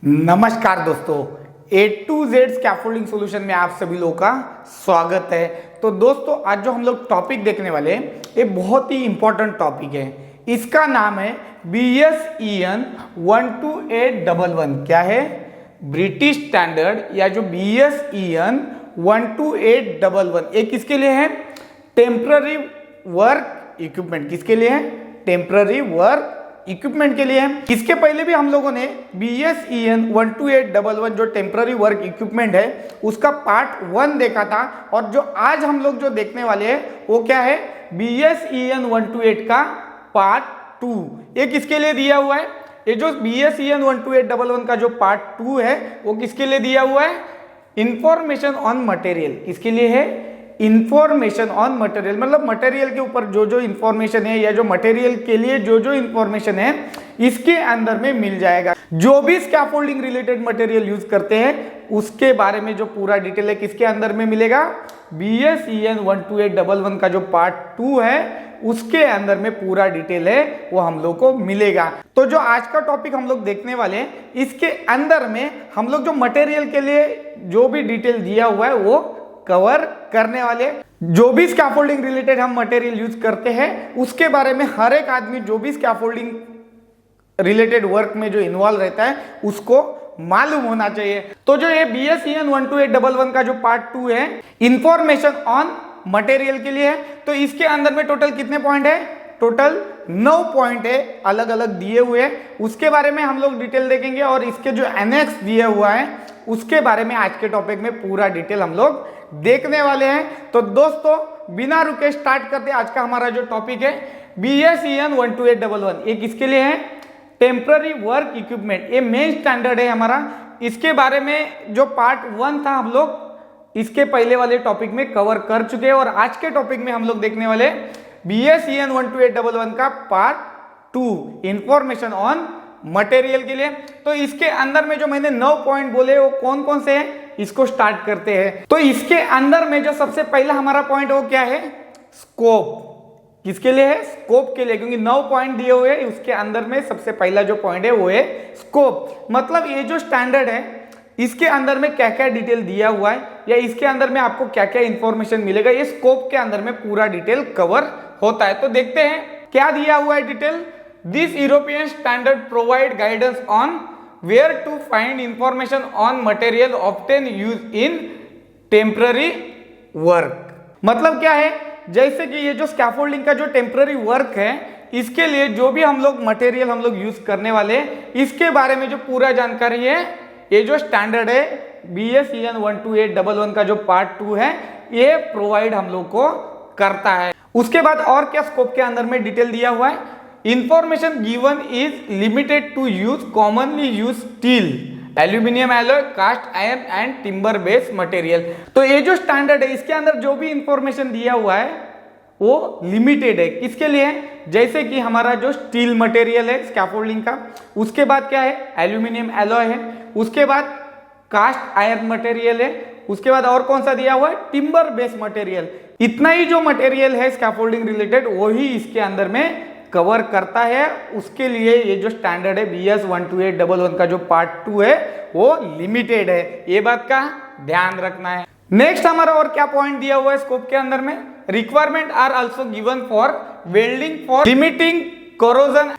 नमस्कार दोस्तों, ए to Z scaffolding solution में आप सभी लोगों का स्वागत है। तो दोस्तों आज जो हम लोग टॉपिक देखने वाले हैं ये बहुत ही इंपॉर्टेंट टॉपिक है। इसका नाम है BSEN 12811। क्या है? ब्रिटिश स्टैंडर्ड या जो BSEN 12811 ये किसके लिए है? Temporary work equipment. किसके लिए है? टेम्पररी वर्क इक्विपमेंट के लिए है। इसके पहले भी हम लोगों ने BSEN 12811 जो टेम्पररी वर्क इक्विपमेंट है उसका पार्ट 1 देखा था, और जो आज हम लोग जो देखने वाले हैं वो क्या है? BSEN 128 का पार्ट 2। ये किसके लिए दिया हुआ है? ये जो BSEN 12811 का जो पार्ट 2 है वो किसके लिए दिया हुआ है? Information on material. किसके लिए है? इंफॉर्मेशन ऑन मटेरियल, मतलब मटेरियल के ऊपर जो जो इंफॉर्मेशन है या जो मटेरियल के लिए जो जो इंफॉर्मेशन है इसके अंदर में मिल जाएगा। जो भी स्कैफोल्डिंग रिलेटेड मटेरियल यूज करते हैं उसके बारे में जो पूरा डिटेल है किसके अंदर में मिलेगा? BSEN 12811 का जो पार्ट 2 है उसके अंदर में पूरा डिटेल है वो हम लोग को मिलेगा। तो जो आज का टॉपिक हम लोग देखने वाले हैं इसके अंदर में हम लोग जो मटेरियल के लिए जो भी डिटेल दिया हुआ है वो कवर करने वाले। जो भी स्कैफोल्डिंग रिलेटेड हम मटेरियल यूज करते हैं उसके बारे में हर एक आदमी जो भी स्कैफोल्डिंग रिलेटेड वर्क में जो इन्वॉल्व रहता है उसको मालूम होना चाहिए। तो जो ये BSEN 12811 का जो पार्ट 2 है इंफॉर्मेशन ऑन मटेरियल के लिए है, तो इसके अंदर में टोटल कितने पॉइंट है? टोटल 9 पॉइंट है, अलग अलग दिए हुए हैं। उसके बारे में हम लोग डिटेल देखेंगे और इसके जो एनेक्स दिया हुआ है उसके बारे में आज के टॉपिक में पूरा डिटेल हम लोग देखने वाले हैं। तो दोस्तों बिना रुके स्टार्ट करते आज का हमारा जो टॉपिक है BSEN 12811। ये किसके लिए है? Temporary work equipment. ये मेन स्टैंडर्ड है हमारा। इसके बारे में जो पार्ट 1 था हम लोग इसके पहले वाले टॉपिक में कवर कर चुके हैं, और आज के टॉपिक में हम लोग देखने वाले BSEN 12811 का पार्ट 2 इंफॉर्मेशन ऑन मटेरियल के लिए। तो इसके अंदर में जो मैंने 9 पॉइंट बोले वो कौन कौन से हैं इसको स्टार्ट करते हैं। तो इसके अंदर में जो सबसे पहला हमारा पॉइंट वो क्या है? स्कोप। किसके लिए है? स्कोप के लिए, क्योंकि 9 पॉइंट दिए हुए हैं उसके अंदर में सबसे पहला जो पॉइंट है वो है स्कोप। मतलब ये जो स्टैंडर्ड है इसके अंदर में क्या क्या डिटेल दिया हुआ है या इसके अंदर में आपको क्या क्या इंफॉर्मेशन मिलेगा ये स्कोप के अंदर में पूरा डिटेल कवर होता है। तो देखते हैं क्या दिया हुआ है detail. This European standard provide guidance on where to find information on material often used in temporary work। मतलब क्या है? जैसे कि ये जो स्कैफोल्डिंग का जो टेम्पररी वर्क है इसके लिए जो भी हम लोग मटेरियल हम लोग यूज करने वाले इसके बारे में जो पूरा जानकारी है ये जो स्टैंडर्ड है BSEN 12811 का जो पार्ट 2 है ये प्रोवाइड हम लोग को करता है। उसके बाद और क्या स्कोप के अंदर में डिटेल दिया हुआ है? Information given is limited to use commonly used steel, aluminium alloy, cast iron and timber based material. तो ये जो स्टैंडर्ड है इसके अंदर जो भी इंफॉर्मेशन दिया हुआ है वो लिमिटेड है। किसके लिए? जैसे कि हमारा जो स्टील मटेरियल है स्कैफोल्डिंग का, उसके बाद क्या है? एल्यूमिनियम एलॉय है, उसके बाद कास्ट आयरन मटेरियल है, उसके बाद और कौन सा दिया हुआ है? Timber based material. इतना ही जो मटेरियल है स्कैफोल्डिंग रिलेटेड वही इसके अंदर में कवर करता है। उसके लिए ये जो स्टैंडर्ड है BS 12811 का जो पार्ट 2 है वो लिमिटेड है, ये बात का ध्यान रखना है। नेक्स्ट हमारा और क्या पॉइंट दिया हुआ है स्कोप के अंदर में? Requirement are also given for welding for limiting corrosion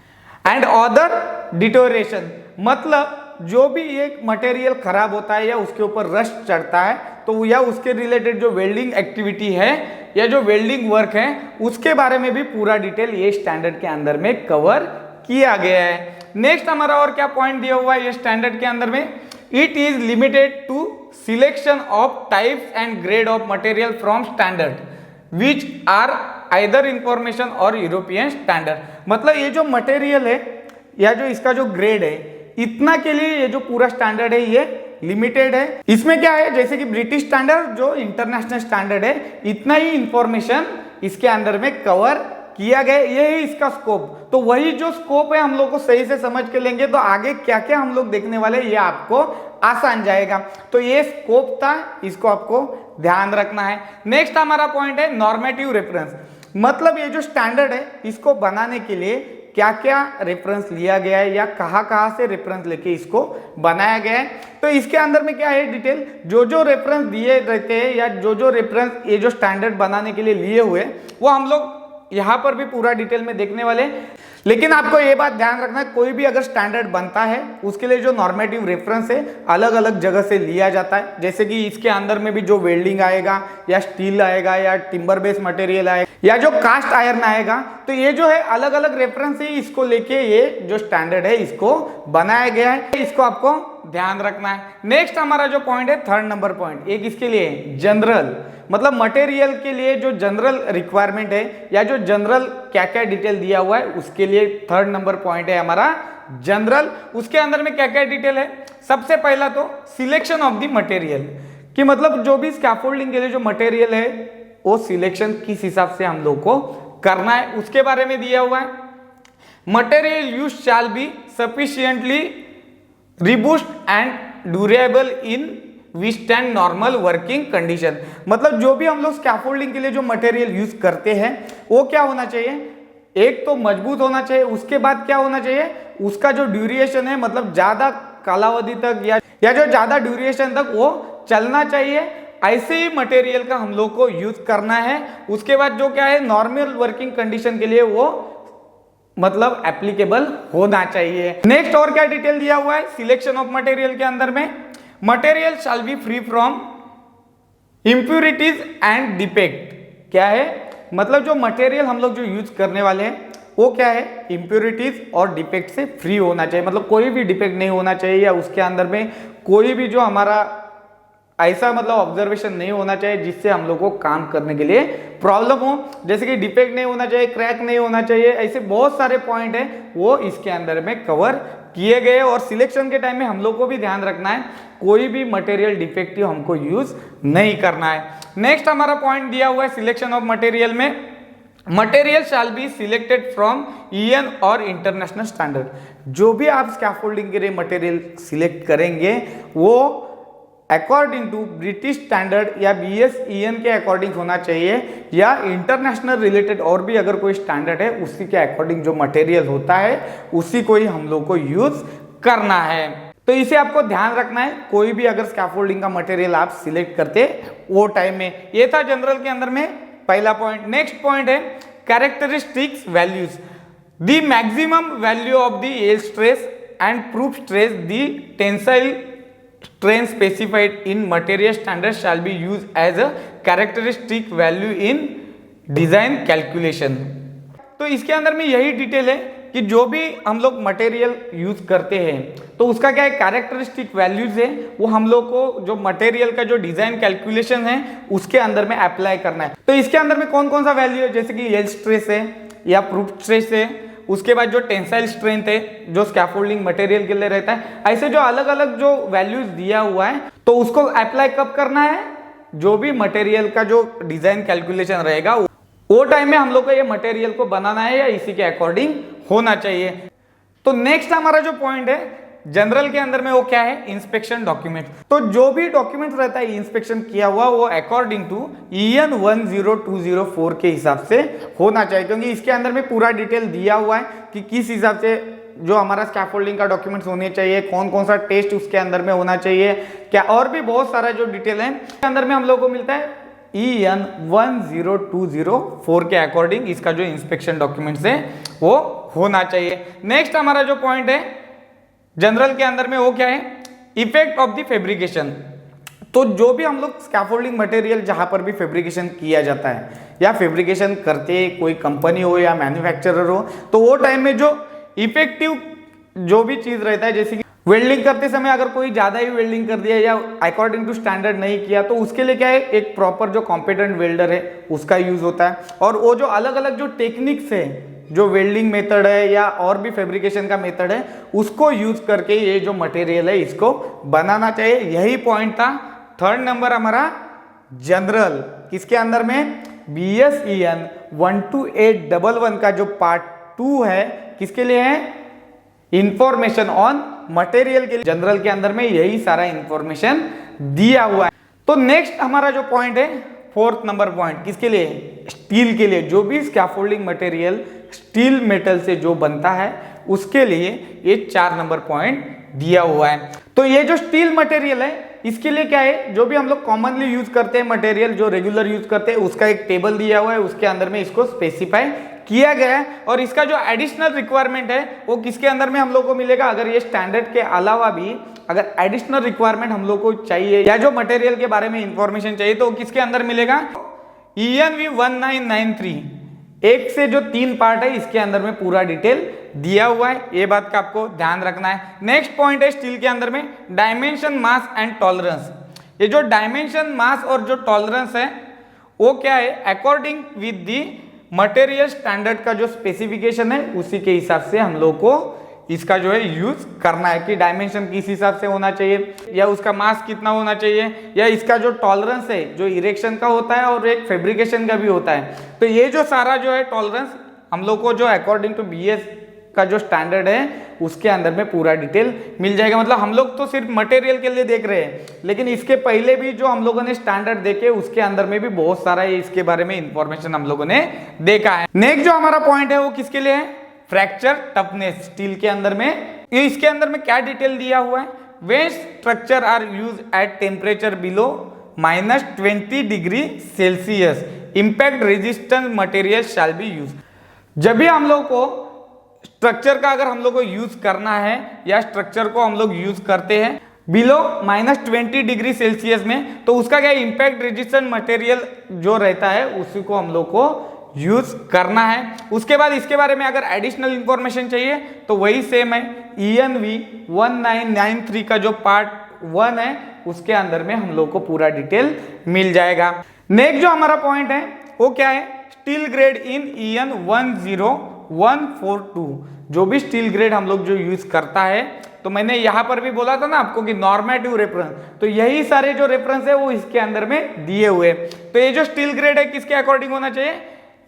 and other deterioration. मतलब जो भी एक मटेरियल खराब होता है या उसके ऊपर रस्ट चढ़ता है तो या उसके रिलेटेड जो वेल्डिंग एक्टिविटी है या जो वेल्डिंग वर्क है उसके बारे में भी पूरा डिटेल ये स्टैंडर्ड के अंदर में कवर किया गया है। नेक्स्ट हमारा और क्या पॉइंट दिया हुआ है ये स्टैंडर्ड के अंदर में? It is limited to selection of types and grade of material from standard which are either information और यूरोपियन स्टैंडर्ड। मतलब ये जो मटेरियल है या जो इसका जो ग्रेड है इतना के लिए ये जो पूरा स्टैंडर्ड है ये लिमिटेड है। इसमें क्या है? जैसे कि ब्रिटिश स्टैंडर्ड जो इंटरनेशनल स्टैंडर्ड है इतना ही इंफॉर्मेशन इसके अंदर में कवर किया गया, यही इसका स्कोप। तो वही जो स्कोप है हम लोग को सही से समझ के लेंगे तो आगे क्या क्या हम लोग देखने वाले ये आपको आसान जाएगा। तो ये स्कोप था, इसको आपको ध्यान रखना है। नेक्स्ट हमारा पॉइंट है नॉर्मेटिव रेफरेंस। मतलब ये जो स्टैंडर्ड है इसको बनाने के लिए क्या क्या रेफरेंस लिया गया है या कहाँ कहाँ से रेफरेंस लेके इसको बनाया गया है। तो इसके अंदर में क्या है डिटेल, जो जो रेफरेंस दिए रहते हैं या जो जो रेफरेंस ये जो स्टैंडर्ड बनाने के लिए लिए हुए वो हम लोग यहाँ पर भी पूरा डिटेल में देखने वाले। लेकिन आपको ये बात ध्यान रखना है, कोई भी अगर स्टैंडर्ड बनता है उसके लिए जो नॉर्मेटिव रेफरेंस है अलग अलग जगह से लिया जाता है। जैसे कि इसके अंदर में भी जो वेल्डिंग आएगा या स्टील आएगा या टिम्बर बेस्ड मटेरियल आएगा या जो कास्ट आयरन आएगा, तो ये जो है अलग अलग रेफरेंस है, इसको लेके ये जो स्टैंडर्ड है इसको बनाया गया है, इसको आपको ध्यान रखना है। नेक्स्ट हमारा जो पॉइंट है थर्ड नंबर पॉइंट, ये किसके लिए, जनरल, मतलब मटेरियल के लिए जो जनरल रिक्वायरमेंट है या जो जनरल क्या क्या डिटेल दिया हुआ है उसके लिए थर्ड नंबर पॉइंट है हमारा जनरल। उसके अंदर में क्या क्या डिटेल है, सबसे पहला तो सिलेक्शन ऑफ द मटेरियल, कि मतलब जो भी स्कैफोल्डिंग के लिए जो मटेरियल है वो सिलेक्शन किस हिसाब से हम लोग को करना है उसके बारे में दिया हुआ है। Material use shall be sufficiently robust and durable in withstand normal working condition, मतलब जो भी हम लोग स्कैफोल्डिंग के लिए जो मटेरियल यूज करते हैं वो क्या होना चाहिए, एक तो मजबूत होना चाहिए, उसके बाद क्या होना चाहिए, उसका जो ड्यूरेशन है मतलब ज्यादा कालावधि तक या जो ज्यादा ड्यूरेशन तक वो चलना चाहिए, ऐसे ही मटेरियल का हम लोग को यूज करना है। उसके बाद जो क्या है नॉर्मल वर्किंग कंडीशन के लिए वो मतलब एप्लीकेबल होना चाहिए। नेक्स्ट और क्या डिटेल दिया हुआ है सिलेक्शन ऑफ मटेरियल के अंदर में, material shall B free from impurities and defect, क्या है मतलब जो मटेरियल हम लोग जो यूज करने वाले हैं वो क्या है इंप्यूरिटीज और डिफेक्ट से फ्री होना चाहिए, मतलब कोई भी डिफेक्ट नहीं होना चाहिए या उसके अंदर में कोई भी जो हमारा ऐसा मतलब ऑब्जर्वेशन नहीं होना चाहिए जिससे हम लोग को काम करने के लिए प्रॉब्लम हो, जैसे कि डिफेक्ट नहीं होना चाहिए, क्रैक नहीं होना चाहिए, ऐसे बहुत सारे पॉइंट हैं वो इसके अंदर में कवर किए गए। और सिलेक्शन के टाइम में हम लोग को भी ध्यान रखना है कोई भी मटेरियल डिफेक्टिव हमको यूज नहीं करना है। नेक्स्ट हमारा पॉइंट दिया हुआ है सिलेक्शन ऑफ मटेरियल में, material shall be selected from EN और इंटरनेशनल स्टैंडर्ड, जो भी आप स्कैफोल्डिंग के लिए मटेरियल सिलेक्ट करेंगे वो अकॉर्डिंग टू ब्रिटिश स्टैंडर्ड या BSEN के अकॉर्डिंग होना चाहिए या इंटरनेशनल रिलेटेड और भी अगर कोई स्टैंडर्ड है उसी के अकॉर्डिंग जो मटेरियल होता है उसी को ही हम लोग को यूज करना है। तो इसे आपको ध्यान रखना है कोई भी अगर स्कैफोल्डिंग का मटेरियल आप सिलेक्ट करते वो टाइम में। ये था जनरल के अंदर में पहला पॉइंट। नेक्स्ट पॉइंट है characteristics values, the maximum value of the yield stress and proof stress, the tensile strength specified in material standard shall be used as a characteristic value in design calculation। तो इसके अंदर में यही detail है कि जो भी हम लोग मटेरियल यूज करते हैं तो उसका क्या है कैरेक्टरिस्टिक वैल्यूज है वो हम लोग को जो मटेरियल का जो डिजाइन कैलकुलेशन है उसके अंदर में अप्लाई करना है। तो इसके अंदर में कौन कौन सा वैल्यू है, जैसे कि यील्ड स्ट्रेस है या प्रूफ स्ट्रेस है, उसके बाद जो टेंसाइल स्ट्रेंथ है जो स्कैफोल्डिंग मटेरियल के लिए रहता है, ऐसे जो अलग अलग जो वैल्यूज दिया हुआ है तो उसको अप्लाई कब करना है, जो भी मटेरियल का जो डिजाइन कैलकुलेशन रहेगा वो टाइम में हम लोग को ये मटेरियल को बनाना है या इसी के अकॉर्डिंग होना चाहिए। तो नेक्स्ट हमारा जो पॉइंट है जनरल के अंदर में वो क्या है इंस्पेक्शन डॉक्यूमेंट, तो जो भी डॉक्यूमेंट रहता है इंस्पेक्शन किया हुआ वो अकॉर्डिंग टू EN 10204 के हिसाब से होना चाहिए, क्योंकि इसके अंदर में पूरा डिटेल दिया हुआ है कि किस हिसाब से जो हमारा स्कैफोल्डिंग का डॉक्यूमेंट्स होने चाहिए, कौन कौन सा टेस्ट उसके अंदर में होना चाहिए, क्या और भी बहुत सारा जो डिटेल है इसके अंदर में हम लोग को मिलता है EN 10204 के अकॉर्डिंग इसका जो इंस्पेक्शन डॉक्यूमेंट्स है वो होना चाहिए। नेक्स्ट हमारा जो पॉइंट है जनरल के अंदर में वो क्या है इफेक्ट ऑफ द फैब्रिकेशन, तो जो भी हम लोग स्कैफोल्डिंग मटेरियल जहां पर भी फैब्रिकेशन किया जाता है या फैब्रिकेशन करते कोई कंपनी हो या मैन्युफैक्चरर हो तो वो टाइम में जो इफेक्टिव जो भी चीज रहता है, जैसे कि वेल्डिंग करते समय अगर कोई ज्यादा ही वेल्डिंग कर दिया या अकॉर्डिंग टू स्टैंडर्ड नहीं किया तो उसके लिए क्या है एक प्रॉपर जो कॉम्पिटेंट वेल्डर है उसका यूज होता है, और वो जो अलग अलग जो टेक्निक्स है जो वेल्डिंग मेथड है या और भी फैब्रिकेशन का मेथड है उसको यूज करके ये जो मटेरियल है इसको बनाना चाहिए। यही पॉइंट था थर्ड नंबर हमारा जनरल, किसके अंदर में BSEN 12811 का जो पार्ट 2 है किसके लिए है इंफॉर्मेशन ऑन मटेरियल के लिए, जनरल के अंदर में यही सारा इंफॉर्मेशन दिया हुआ है। तो नेक्स्ट हमारा जो पॉइंट है फोर्थ नंबर पॉइंट किसके लिए स्टील के लिए, जो भी स्कैफोल्डिंग मटेरियल स्टील मेटल से जो बनता है उसके लिए ये 4 नंबर पॉइंट दिया हुआ है। तो ये जो स्टील मटेरियल है इसके लिए क्या है, जो भी हम लोग कॉमनली यूज करते हैं मटेरियल, जो रेगुलर यूज करते हैं, उसका एक टेबल दिया हुआ है, उसके अंदर में इसको स्पेसिफाई किया गया है। और इसका जो एडिशनल रिक्वायरमेंट है वो किसके अंदर में हम लोग को मिलेगा, अगर ये स्टैंडर्ड के अलावा भी अगर एडिशनल रिक्वायरमेंट हम लोग को चाहिए या जो मटेरियल के बारे में इंफॉर्मेशन चाहिए तो किसके अंदर मिलेगा, ENV 1993 एक से जो 3 पार्ट है इसके अंदर में पूरा डिटेल दिया हुआ है, ये बात का आपको ध्यान रखना है। नेक्स्ट पॉइंट है स्टील के अंदर में डायमेंशन, मास एंड टॉलरेंस। ये जो डायमेंशन, मास और जो टॉलरेंस है वो क्या है, according with the material standard का जो स्पेसिफिकेशन है उसी के हिसाब से हम लोग को इसका जो है यूज करना है कि डायमेंशन किस हिसाब से होना चाहिए या उसका मास कितना होना चाहिए या इसका जो टॉलरेंस है जो इरेक्शन का होता है और एक फैब्रिकेशन का भी होता है। तो ये जो सारा जो है टॉलरेंस हम लोग को जो अकॉर्डिंग टू BS का जो स्टैंडर्ड है उसके अंदर में पूरा डिटेल मिल जाएगा। मतलब हम लोग तो सिर्फ मटेरियल के लिए देख रहे हैं, लेकिन इसके पहले भी जो हम लोगों ने स्टैंडर्ड देखे उसके अंदर में भी बहुत सारा इसके बारे में इंफॉर्मेशन हम लोगों ने देखा है। नेक्स्ट जो हमारा पॉइंट है वो किसके लिए है, फ्रैक्चर टफनेस। स्टील के अंदर में ये इसके अंदर में क्या डिटेल दिया हुआ है, when structure are use at temperature below -20 degree Celsius impact resistant material shall be use. जब भी हम लोग को स्ट्रक्चर का अगर हम लोग को यूज करना है या स्ट्रक्चर को हम लोग यूज करते हैं बिलो -20 डिग्री सेल्सियस में, तो उसका क्या इम्पैक्ट रेजिस्टेंट मटेरियल जो रहता है उसी को हम लोग को यूज करना है। उसके बाद इसके बारे में अगर एडिशनल इंफॉर्मेशन चाहिए तो वही सेम है, ENV 1993 का जो पार्ट 1 है उसके अंदर में हम लोग को पूरा डिटेल मिल जाएगा। नेक्स्ट जो हमारा पॉइंट है वो क्या है, स्टील ग्रेड इन EN 10142। जो भी स्टील ग्रेड हम लोग जो यूज करता है, तो मैंने यहां पर भी बोला था ना आपको कि नॉर्मेटिव रेफरेंस, तो यही सारे जो रेफरेंस है वो इसके अंदर में दिए हुए। तो ये जो स्टील ग्रेड है किसके अकॉर्डिंग होना चाहिए,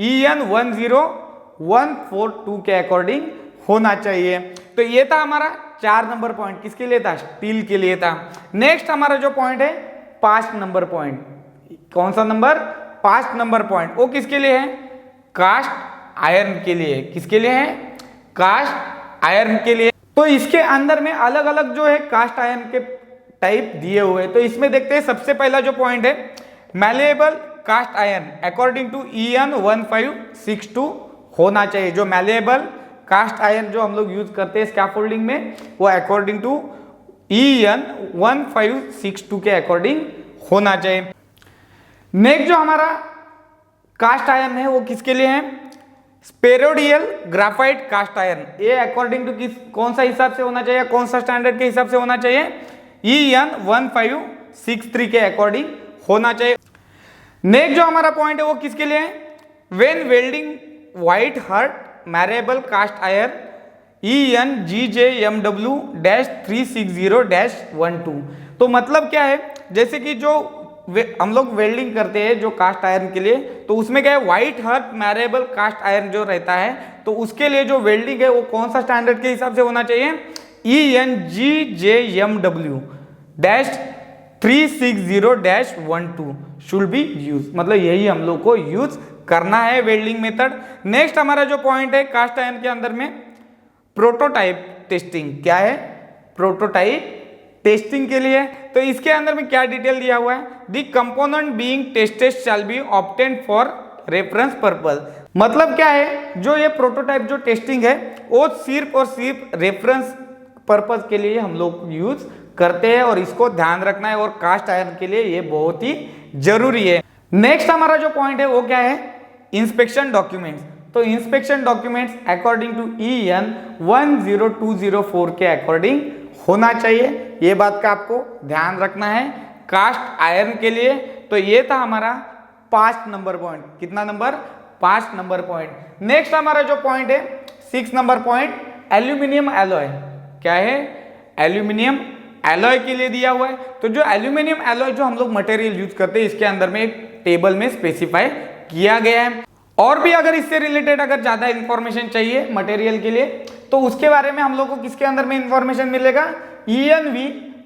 EN 10142 के अकॉर्डिंग होना चाहिए। तो ये था हमारा 4 नंबर पॉइंट, किसके लिए था, स्टील के लिए था। नेक्स्ट हमारा जो पॉइंट है 5 नंबर पॉइंट, कौन सा नंबर, 5 नंबर पॉइंट, वो किसके लिए है, कास्ट आयरन के लिए। किसके लिए है, कास्ट आयरन के लिए। तो इसके अंदर में अलग अलग जो है कास्ट आयरन के टाइप दिए हुए हैं। तो इसमें देखते हैं सबसे पहला जो पॉइंट है malleable cast iron according to EN 1562 होना चाहिए। जो मैलेबल कास्ट आयरन जो हम लोग यूज करते हैं स्कैफोल्डिंग में वो अकॉर्डिंग टू EN 1562 के अकॉर्डिंग होना चाहिए। नेक्स्ट जो हमारा कास्ट आयरन है वो किसके लिए है, स्पेरोडियल ग्राफाइट कास्ट आयरन। ये अकॉर्डिंग टू किस कौन सा हिसाब से होना चाहिए, कौन सा स्टैंडर्ड के हिसाब से होना चाहिए, EN 1563 के अकॉर्डिंग होना चाहिए। नेक्स्ट जो हमारा पॉइंट है वो किसके लिए है, when welding white heart malleable cast iron EN GJMW-360-12। तो मतलब क्या है, जैसे कि जो हम लोग वेल्डिंग करते हैं जो कास्ट आयरन के लिए, तो उसमें क्या है white heart malleable cast iron जो रहता है, तो उसके लिए जो वेल्डिंग है वो कौन सा स्टैंडर्ड के हिसाब से होना चाहिए, EN GJMW-360-12 should be use. मतलब यही हम लोग को यूज करना है वेल्डिंग मेथड। नेक्स्ट हमारा जो पॉइंट है कास्ट आयरन के अंदर में प्रोटोटाइप टेस्टिंग, क्या है, प्रोटोटाइप टेस्टिंग के लिए। तो इसके अंदर में क्या डिटेल दिया हुआ है, the component being tested shall be obtained for reference purpose. मतलब क्या है, जो ये प्रोटोटाइप जो टेस्टिंग है वो सिर्फ और सिर्फ रेफरेंस पर्पस के लिए हम लोग यूज करते हैं और इसको ध्यान रखना है, और कास्ट आयरन के लिए ये बहुत ही जरूरी है। नेक्स्ट हमारा जो पॉइंट है वो क्या है, इंस्पेक्शन डॉक्यूमेंट्स। तो inspection documents according to EN 10204 के अकॉर्डिंग होना चाहिए, ये बात का आपको ध्यान रखना है कास्ट आयरन के लिए। तो ये था हमारा 5 नंबर पॉइंट। कितना नंबर, 5 नंबर पॉइंट। नेक्स्ट हमारा जो पॉइंट है 6 नंबर पॉइंट, एल्यूमिनियम एलॉय। क्या है, एल्यूमिनियम एलॉय के लिए दिया हुआ है। तो जो एल्यूमिनियम एलॉय जो हम लोग मटेरियल यूज करते हैं इसके अंदर में एक टेबल में स्पेसिफाई किया गया है। और भी अगर इससे रिलेटेड अगर ज्यादा इंफॉर्मेशन चाहिए मटेरियल के लिए तो उसके बारे में हम लोग को किसके अंदर में इंफॉर्मेशन मिलेगा, ENV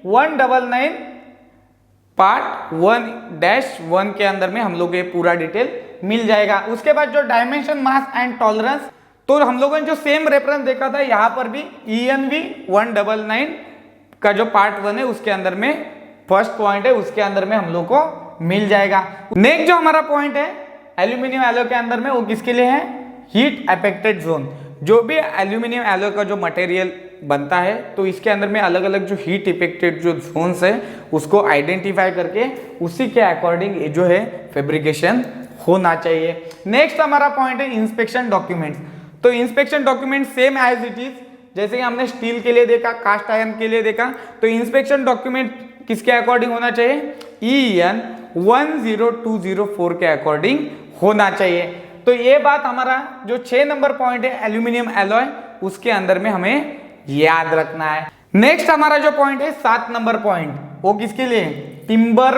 199 पार्ट 1-1 के अंदर में हम लोग ये पूरा डिटेल मिल जाएगा। उसके बाद जो डायमेंशन, मास एंड टॉलरेंस, तो हम लोगों ने जो सेम रेफरेंस देखा था यहाँ पर भी ENV 199 का जो पार्ट 1 है उसके अंदर में फर्स्ट पॉइंट है, उसके अंदर में हम लोग को मिल जाएगा। नेक्स्ट जो हमारा पॉइंट है एल्यूमिनियम एलॉय के अंदर में, वो किसके लिए है? Heat affected zone. जो भी एल्यूमिनियम एलॉय का जो मटेरियल बनता है तो इसके अंदर में अलग अलग जो हीट इफेक्टेड जो जोन्स है उसको आइडेंटिफाई करके उसी के अकॉर्डिंग जो है फैब्रिकेशन होना चाहिए। नेक्स्ट हमारा पॉइंट है इंस्पेक्शन डॉक्यूमेंट्स। तो inspection document same as it is, जैसे कि हमने स्टील के लिए देखा, कास्ट आयरन के लिए देखा, तो इंस्पेक्शन डॉक्यूमेंट किसके अकॉर्डिंग होना चाहिए? EN 10204 के अकॉर्डिंग होना चाहिए। तो ये बात हमारा जो 6 नंबर पॉइंट है एल्यूमिनियम एलॉय, उसके अंदर में हमें याद रखना है। नेक्स्ट हमारा जो पॉइंट है 7 नंबर पॉइंट, वो किसके लिए? टिम्बर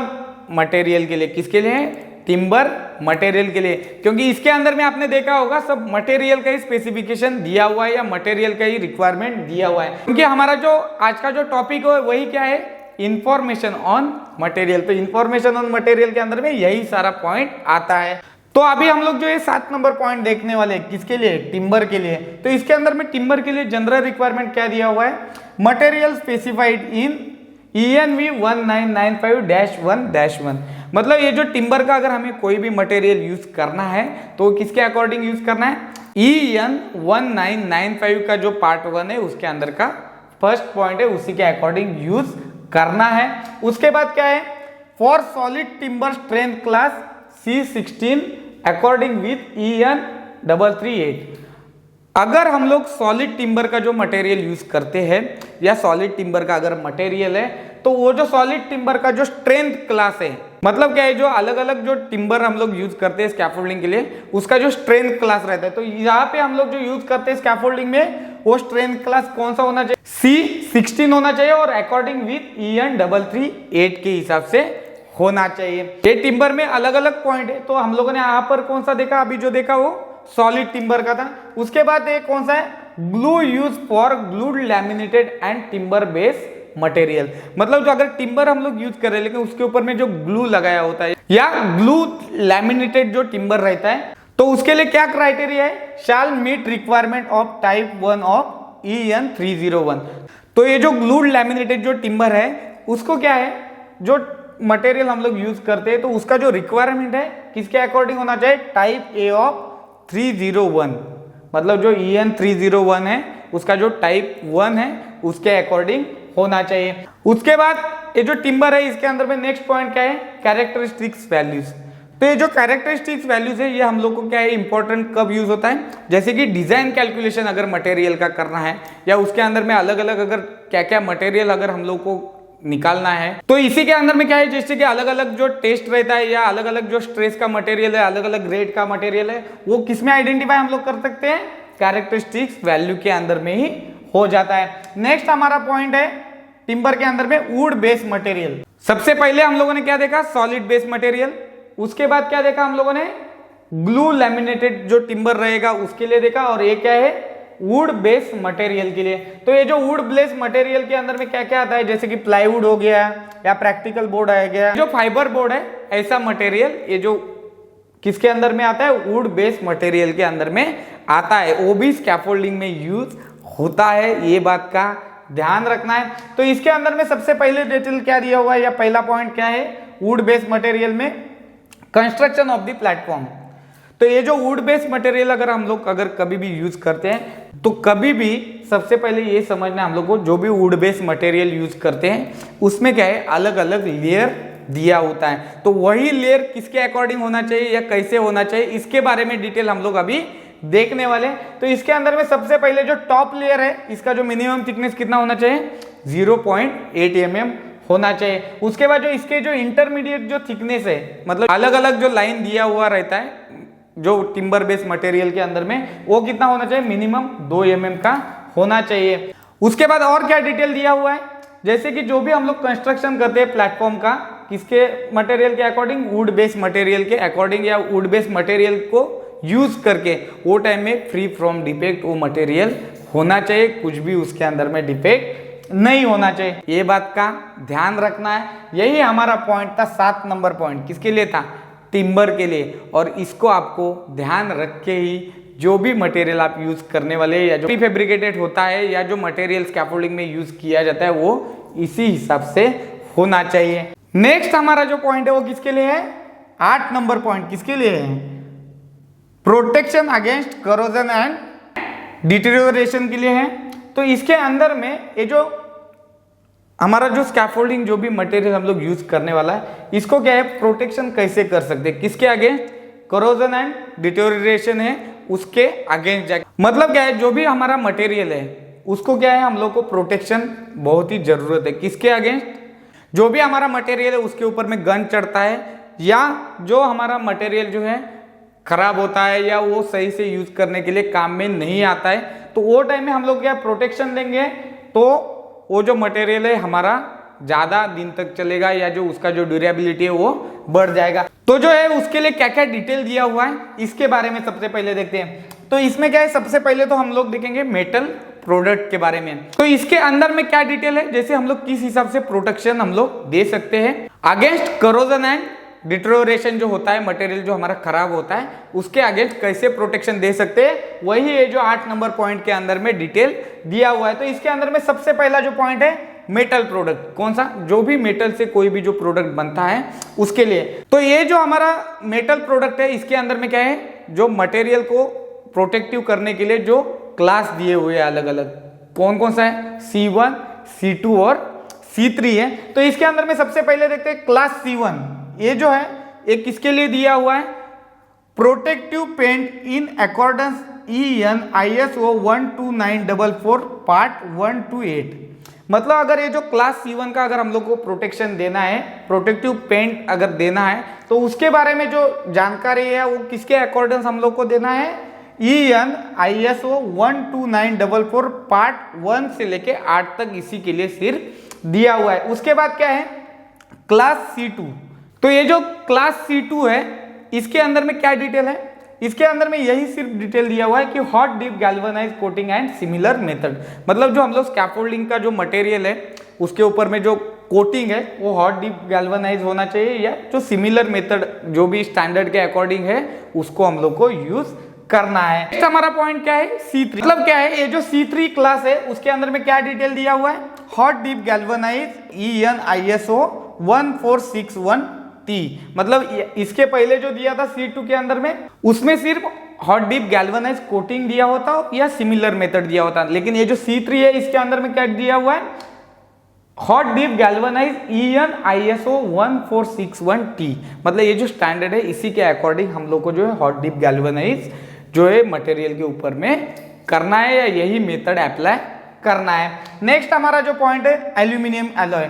मटेरियल के लिए। किसके लिए? टिम्बर मटेरियल के लिए, क्योंकि इसके अंदर में आपने देखा होगा सब मटेरियल का ही स्पेसिफिकेशन दिया हुआ है या मटेरियल का ही रिक्वायरमेंट दिया हुआ है। क्योंकि हमारा जो आज का जो टॉपिक है वही क्या है? Information on material. तो इंफॉर्मेशन ऑन मटेरियल के अंदर में यही सारा पॉइंट आता है। तो अभी हम लोग जो ये 7 नंबर पॉइंट देखने वाले हैं किसके लिए? टिम्बर के लिए। तो इसके अंदर में टिम्बर के लिए जनरल रिक्वायरमेंट क्या दिया हुआ है? Material specified in ENV 1995-1-1। मतलब ये जो टिम्बर का अगर हमें कोई भी मटेरियल यूज करना है तो किसके अकॉर्डिंग यूज करना है? EN 1995 का जो पार्ट 1 है उसके अंदर का फर्स्ट पॉइंट है उसी के अकॉर्डिंग यूज करना है। उसके बाद क्या है? For solid timber strength class C16 according with EN 338। अगर हम लोग सॉलिड टिम्बर का जो मटेरियल यूज करते हैं या सॉलिड टिम्बर का अगर मटेरियल है तो वो जो सॉलिड टिम्बर का जो स्ट्रेंथ क्लास है, मतलब क्या है, जो अलग अलग जो टिम्बर हम लोग यूज करते हैं स्कैफोल्डिंग के लिए उसका जो स्ट्रेंथ क्लास रहता है, तो यहाँ पे हम लोग जो यूज करते हैं स्कैफोल्डिंग में वो स्ट्रेंथ क्लास कौन सा होना चाहिए? C16 होना चाहिए और अकॉर्डिंग विथ EN 338 के हिसाब से होना चाहिए। ये टिम्बर में अलग अलग पॉइंट है, तो हम लोगों ने यहाँ पर कौन सा देखा? अभी जो देखा वो सॉलिड टिम्बर का था। उसके बाद एक कौन सा है? Glue use for glued laminated and timber base material. मतलब जो अगर टिम्बर हम लोग यूज कर रहे हैं लेकिन उसके ऊपर में जो ग्लू लगाया होता है या ग्लू लैमिनेटेड जो टिम्बर रहता है, तो उसके लिए क्या क्राइटेरिया है? Shall meet requirement of type 1 of EN 301। तो ये जो ग्लू लैमिनेटेड जो टिम्बर है उसको क्या है, जो मटेरियल हम लोग यूज करते हैं तो उसका जो रिक्वायरमेंट है किसके अकॉर्डिंग होना चाहिए? Type A of 301। मतलब जो EN 301 है उसका जो टाइप 1 है उसके अकॉर्डिंग होना चाहिए। उसके बाद ये जो टिम्बर है इसके अंदर में नेक्स्ट पॉइंट क्या है? Characteristics values. तो ये जो कैरेक्टरिस्टिक्स वैल्यूज है ये हम लोग को क्या है इंपॉर्टेंट कब यूज होता है? जैसे कि डिजाइन कैलकुलेशन अगर मटेरियल का करना है या उसके अंदर में अलग अलग अगर क्या क्या मटेरियल अगर हम लोग को निकालना है, तो इसी के अंदर में क्या है, जैसे कि अलग अलग जो टेस्ट रहता है या अलग अलग जो स्ट्रेस का मटेरियल है, अलग अलग ग्रेड का मटेरियल है, वो किसमें आइडेंटिफाई हम लोग कर सकते हैं? कैरेक्टरिस्टिक्स वैल्यू के अंदर में ही हो जाता है। नेक्स्ट हमारा पॉइंट है टिम्बर के अंदर में वुड बेस मटेरियल। सबसे पहले हम लोगों ने क्या देखा? Solid base material. उसके बाद क्या देखा हम लोगों ने? ग्लू लैमिनेटेड जो टिम्बर रहेगा उसके लिए देखा, और ये क्या है? वुड बेस मटेरियल के लिए। तो ये जो वुड बेस मटेरियल के अंदर में क्या क्या आता है? जैसे कि प्लाईवुड हो गया या प्रैक्टिकल बोर्ड आ गया, जो फाइबर बोर्ड है ऐसा मटेरियल ये जो किसके अंदर में आता है? वुड बेस मटेरियल के अंदर में आता है, वो भी स्कैफोल्डिंग में यूज होता है। ये बात का ध्यान रखना है। तो इसके अंदर में सबसे पहले डिटेल क्या दिया हुआ है या पहला पॉइंट क्या है? वुड बेस मटेरियल में कंस्ट्रक्शन ऑफ द प्लेटफॉर्म। तो ये जो वुड बेस मटेरियल अगर हम लोग अगर कभी भी यूज करते हैं तो कभी भी सबसे पहले ये समझना हम लोग को, जो भी वुड बेस मटेरियल यूज करते हैं उसमें क्या है? अलग अलग लेयर दिया होता है। तो वही लेयर किसके अकॉर्डिंग होना चाहिए या कैसे होना चाहिए, इसके बारे में डिटेल हम लोग अभी देखने वाले। तो इसके अंदर में सबसे पहले जो टॉप लेयर है इसका जो मिनिमम थिकनेस कितना होना चाहिए? 0.8 mm होना चाहिए। उसके बाद जो इसके जो इंटरमीडिएट जो थिकनेस है, मतलब अलग अलग जो लाइन दिया हुआ रहता है जो टिम्बर बेस मटेरियल के अंदर में, वो कितना होना चाहिए? मिनिमम 2 mm का होना चाहिए। उसके बाद और क्या डिटेल दिया हुआ है? जैसे कि जो भी हम लोग कंस्ट्रक्शन करते हैं प्लेटफॉर्म का, किसके मटेरियल के अकॉर्डिंग? वुड बेस मटेरियल के अकॉर्डिंग, या वुड बेस मटेरियल को यूज करके वो टाइम में फ्री फ्रॉम डिफेक्ट वो मटेरियल होना चाहिए, कुछ भी उसके अंदर में डिफेक्ट नहीं होना चाहिए। ये बात का ध्यान रखना है। यही हमारा पॉइंट था 7 नंबर पॉइंट। किसके लिए था? टिम्बर के लिए। और इसको आपको ध्यान रख के ही जो भी मटेरियल आप यूज करने वाले या जो फैब्रिकेटेड होता है या जो मटेरियल स्कैफोल्डिंग में यूज किया जाता है वो इसी हिसाब से होना चाहिए। नेक्स्ट हमारा जो पॉइंट है वो किसके लिए है? 8 नंबर पॉइंट किसके लिए है? Protection against corrosion and deterioration के लिए है। तो इसके अंदर में ये जो हमारा जो स्कैफोल्डिंग जो भी मटेरियल हम लोग यूज करने वाला है इसको क्या है प्रोटेक्शन कैसे कर सकते हैं? किसके अगेंस्ट? करोजन एंड डिटेरियोरेशन है उसके अगेंस्ट जाके। मतलब क्या है जो भी हमारा मटेरियल है उसको क्या है हम लोग को प्रोटेक्शन बहुत ही जरूरत है। किसके अगेंस्ट? जो भी हमारा मटेरियल है उसके ऊपर में गन चढ़ता है या जो हमारा मटेरियल जो है खराब होता है या वो सही से यूज करने के लिए काम में नहीं आता है, तो वो टाइम में हम लोग क्या प्रोटेक्शन देंगे तो वो जो मटेरियल है हमारा ज्यादा दिन तक चलेगा या जो उसका जो ड्यूरेबिलिटी है वो बढ़ जाएगा। तो जो है उसके लिए क्या क्या डिटेल दिया हुआ है इसके बारे में सबसे पहले देखते हैं। तो इसमें क्या है सबसे पहले तो हम लोग देखेंगे मेटल प्रोडक्ट के बारे में। तो इसके अंदर में क्या डिटेल है, जैसे हम लोग किस हिसाब से प्रोटेक्शन हम लोग दे सकते हैं अगेंस्ट करोजन एंड डिटेरियोरेशन जो होता है मटेरियल जो हमारा खराब होता है उसके अगेंस्ट कैसे प्रोटेक्शन दे सकते हैं, वही है जो 8 नंबर पॉइंट के अंदर में डिटेल दिया हुआ है। तो इसके अंदर में सबसे पहला जो पॉइंट है मेटल प्रोडक्ट। कौन सा? जो भी मेटल से कोई भी जो प्रोडक्ट बनता है उसके लिए। तो ये जो हमारा मेटल प्रोडक्ट है इसके अंदर में क्या है जो मटेरियल को प्रोटेक्टिव करने के लिए जो क्लास दिए हुए हैं अलग अलग, कौन कौन सा है? C1, C2 और C3 है। तो इसके अंदर में सबसे पहले देखते हैं क्लास C1। ये जो है एक किसके लिए दिया हुआ है? Protective paint in accordance EN ISO 12944 part 1 to 8। मतलब अगर ये जो क्लास C1 का अगर हम लोग को प्रोटेक्शन देना है, प्रोटेक्टिव पेंट अगर देना है तो उसके बारे में जो जानकारी है वो किसके अकॉर्डेंस हम लोग को देना है? EN ISO 12944 पार्ट 1 से लेके 8 तक इसी के लिए सिर्फ दिया हुआ है। उसके बाद क्या है क्लास C2। तो ये जो क्लास C2 है इसके अंदर में क्या डिटेल है? इसके अंदर में यही सिर्फ डिटेल दिया हुआ है कि hot deep galvanise coating and similar method. मतलब जो हम लोग स्कैफोल्डिंग का जो मटेरियल है उसके ऊपर में जो कोटिंग है वो हॉट डीप गैल्वेनाइज होना चाहिए या जो सिमिलर मेथड जो भी स्टैंडर्ड के अकॉर्डिंग है उसको हम लोग को यूज करना है। नेक्स्ट हमारा पॉइंट क्या है? C3। मतलब क्या है ये जो C3 क्लास है उसके अंदर में क्या डिटेल दिया हुआ है? Hot deep galvanise EN ISO 1461T। मतलब इसके पहले जो दिया था C2 के अंदर में उसमें सिर्फ हॉट डीप गैल्वेनाइज कोटिंग दिया होता या सिमिलर मेथड दिया होता, लेकिन ये जो C3 है इसके अंदर में क्या दिया हुआ है? Hot deep galvanise EN ISO 1461T। मतलब ये जो स्टैंडर्ड है इसी के अकॉर्डिंग हम लोग को जो है हॉट डीप गैल्वेनाइज जो है मटेरियल के ऊपर में करना है या यही मेथड अप्लाई करना है। नेक्स्ट हमारा जो पॉइंट है aluminium alloy.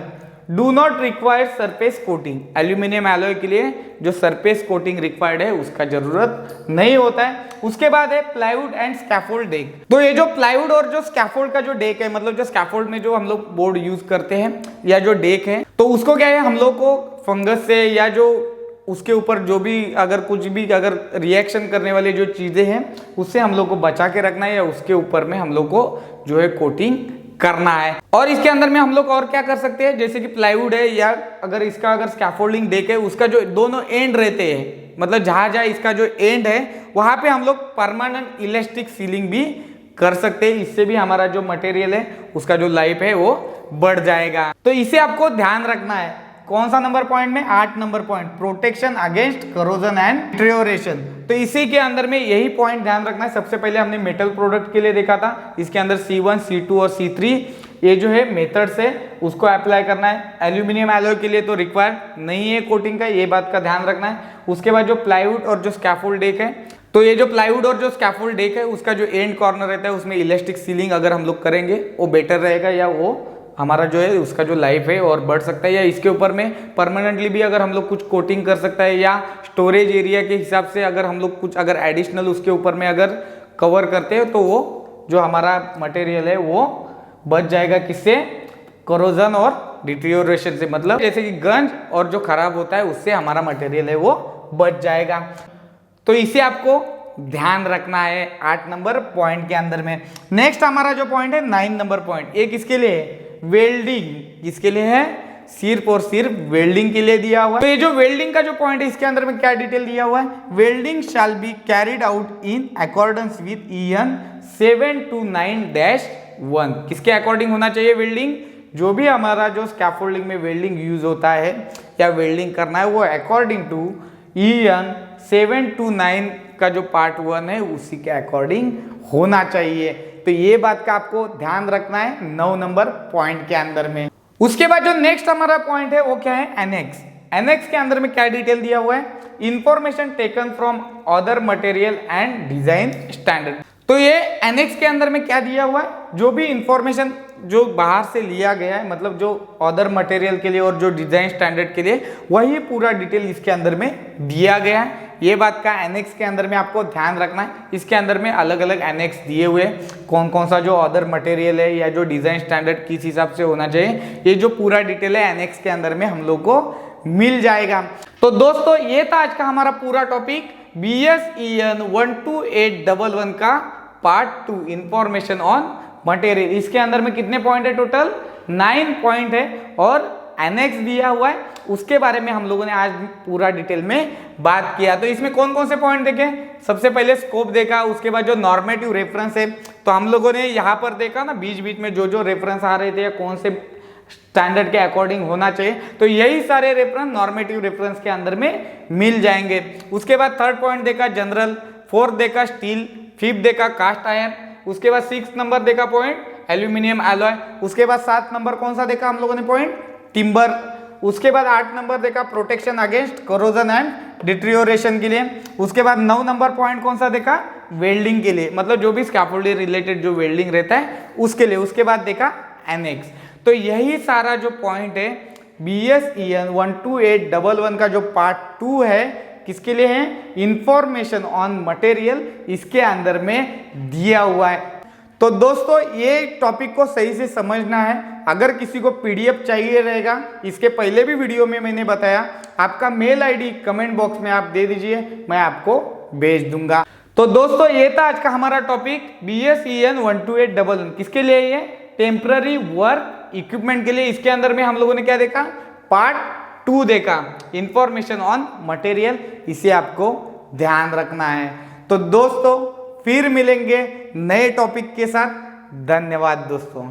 Do not require surface coating. Aluminium alloy के लिए जो सरफेस कोटिंग रिक्वायर्ड है उसका जरूरत नहीं होता है। उसके बाद है प्लाईवुड एंड स्कैफोल्ड डेक। तो ये जो प्लाईवुड और जो स्कैफोल्ड का जो डेक है, मतलब जो स्कैफोल्ड में जो हम लोग बोर्ड यूज करते हैं या जो डेक है, तो उसको क्या है हम लोग को फंगस से या जो उसके ऊपर जो भी अगर कुछ भी अगर रिएक्शन करने वाली जो चीजें हैं उससे हम लोग को बचा के रखना है या उसके ऊपर में हम लोग को जो है कोटिंग करना है। और इसके अंदर में हम लोग और क्या कर सकते हैं, जैसे कि प्लाईवुड है या अगर इसका अगर स्कैफोल्डिंग डेक है उसका जो दोनों एंड रहते हैं, मतलब जहां जहां इसका जो एंड है वहां पे हम लोग परमानेंट इलास्टिक सीलिंग भी कर सकते हैं। इससे भी हमारा जो मटेरियल है उसका जो लाइफ है वो बढ़ जाएगा। तो इसे आपको ध्यान रखना है। कौन सा नंबर पॉइंट में? 8 number point, protection against corrosion and deterioration. तो इसी के अंदर में यही पॉइंट ध्यान रखना है। सबसे पहले हमने मेटल प्रोडक्ट के लिए देखा था, इसके अंदर C1, C2 और C3 ये जो है मेथड्स है उसको अप्लाई करना है। एल्यूमिनियम एलॉय के लिए तो रिक्वायर्ड नहीं है कोटिंग का, ये बात का ध्यान रखना है। उसके बाद जो प्लाईवुड और जो स्कैफोल्ड डेक है, तो ये जो प्लाईवुड और जो स्कैफोल्ड डेक है उसका जो एंड कॉर्नर रहता है उसमें इलास्टिक सीलिंग अगर हम लोग करेंगे वो बेटर रहेगा या वो हमारा जो है उसका जो लाइफ है और बढ़ सकता है। या इसके ऊपर में परमानेंटली भी अगर हम लोग कुछ कोटिंग कर सकता है या स्टोरेज एरिया के हिसाब से अगर हम लोग कुछ अगर एडिशनल उसके ऊपर में अगर कवर करते हैं तो वो जो हमारा मटेरियल है वो बच जाएगा। किससे? करोजन और डिटेरियोरेशन से। मतलब जैसे कि गंज और जो खराब होता है उससे हमारा मटेरियल है वो बच जाएगा। तो इसे आपको ध्यान रखना है 8 नंबर पॉइंट के अंदर में। नेक्स्ट हमारा जो पॉइंट है 9 नंबर पॉइंट, ये किसके लिए है? वेल्डिंग। किसके लिए है? सिर्फ और सिर्फ वेल्डिंग के लिए दिया हुआ है। तो ये जो वेल्डिंग का जो पॉइंट है इसके अंदर में क्या डिटेल दिया हुआ है, welding shall be carried out in accordance with EN 729-1। किसके अकॉर्डिंग होना चाहिए वेल्डिंग, जो भी हमारा जो स्कैफोल्डिंग में वेल्डिंग यूज होता है या वेल्डिंग करना है वो अकॉर्डिंग टू EN 729 का जो पार्ट 1 है उसी के अकॉर्डिंग होना चाहिए। तो ये बात का आपको ध्यान रखना है 9 नंबर पॉइंट के अंदर में। उसके बाद जो नेक्स्ट हमारा पॉइंट है वो क्या है, एनेक्स। एनेक्स के अंदर में क्या डिटेल दिया हुआ है, information taken from other material and design standard. तो ये एनेक्स के अंदर में क्या दिया हुआ है, जो भी इंफॉर्मेशन जो बाहर से लिया गया है, मतलब जो अदर मटेरियल के लिए और जो डिजाइन स्टैंडर्ड के लिए, वही पूरा डिटेल इसके अंदर में दिया गया है। ये बात का एनेक्स के अंदर में आपको ध्यान रखना है। इसके अंदर में अलग अलग एनेक्स दिए हुए हैं, कौन कौन सा जो अदर मटेरियल है या जो डिजाइन स्टैंडर्ड किस हिसाब से होना चाहिए, ये जो पूरा डिटेल है एनेक्स के अंदर में हम लोग को मिल जाएगा। तो दोस्तों ये था आज का हमारा पूरा टॉपिक BS-EN 12811 का पार्ट 2 इंफॉर्मेशन ऑन मटेरियल। इसके अंदर में कितने पॉइंट है, टोटल 9 पॉइंट है और एनेक्स दिया हुआ है, उसके बारे में हम लोगों ने आज पूरा डिटेल में बात किया। तो इसमें कौन कौन से पॉइंट देखे, सबसे पहले स्कोप देखा, उसके बाद जो नॉर्मेटिव रेफरेंस है तो हम लोगों ने यहाँ पर देखा ना बीच बीच में जो जो रेफरेंस आ रहे थे या कौन से स्टैंडर्ड के अकॉर्डिंग होना चाहिए, तो यही सारे रेफरेंस नॉर्मेटिव रेफरेंस के अंदर में मिल जाएंगे। उसके बाद थर्ड पॉइंट देखा जनरल, फोर्थ देखा स्टील, फिफ्थ देखा कास्ट आयरन, उसके बाद 6 नंबर देखा पॉइंट एल्यूमिनियम एलॉय, उसके बाद 7 नंबर कौन सा देखा हम लोगों ने पॉइंट, टिम्बर, उसके बाद 8 नंबर देखा प्रोटेक्शन अगेंस्ट कोरोजन एंड डिट्रियोरेशन के लिए, उसके बाद 9 नंबर पॉइंट कौन सा देखा, वेल्डिंग के लिए, मतलब जो भी स्कैफोल्डिंग रिलेटेड जो वेल्डिंग रहता है उसके लिए, उसके बाद देखा एनेक्स। तो यही सारा जो पॉइंट है BS-EN 12811 का जो पार्ट 2 है किसके लिए है, इंफॉर्मेशन ऑन मटेरियल, इसके अंदर में दिया हुआ है। तो दोस्तों ये टॉपिक को सही से समझना है। अगर किसी को PDF चाहिए रहेगा, इसके पहले भी वीडियो में मैंने बताया, आपका मेल ID कमेंट बॉक्स में आप दे दीजिए, मैं आपको भेज दूंगा। तो दोस्तों ये था आज का हमारा टॉपिक BS-EN 12811 किसके लिए, ये टेम्पररी वर्क इक्विपमेंट के लिए। इसके अंदर में हम लोगों ने क्या देखा, पार्ट 2 देखा, इंफॉर्मेशन ऑन मटेरियल, इसे आपको ध्यान रखना है। तो दोस्तों फिर मिलेंगे नए टॉपिक के साथ। धन्यवाद दोस्तों।